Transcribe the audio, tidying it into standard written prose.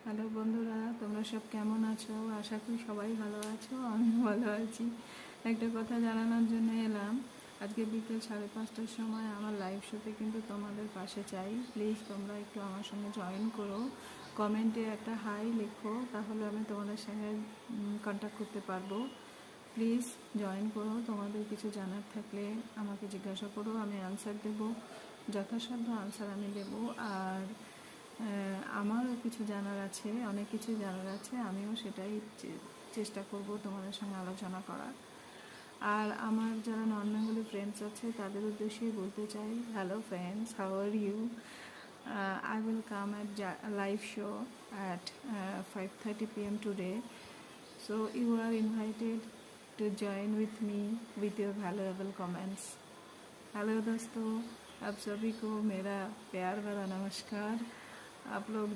Hello বন্ধুরা, তোমরা সব কেমন আছো? আশা করি সবাই ভালো আছো। আমি ভালো আছি। একটা কথা জানানোর জন্য এলাম। আজকে বিকেল 5:30টার সময় আমার লাইভ শোতে কিন্তু তোমাদের পাশে চাই। প্লিজ তোমরা একটু আমার সঙ্গে জয়েন করো। কমেন্টে একটা হাই লেখো, তাহলে আমি তোমাদের সঙ্গে কন্ট্যাক্ট করতে পারবো। প্লিজ জয়েন করো। তোমাদের কিছু জানার থাকলে আমাকে জিজ্ঞাসা করো, আমি আনসার দেবো। যথাসাধ্য আনসার আমি দেবো। আর আমারও কিছু জানার আছে, অনেক কিছু জানার আছে। আমিও সেটাই চেষ্টা করব তোমাদের সঙ্গে আলোচনা করার। আর আমার যারা নন বেঙ্গলি ফ্রেন্ডস আছে তাদের উদ্দেশ্যেই বলতে চাই, hello friends, how are you? I will come at live show at 5:30 p.m. today. So you are invited to join with me with your valuable comments. Hello दोस्तों, आप सभी को मेरा प्यार भरा नमस्कार। आप लोग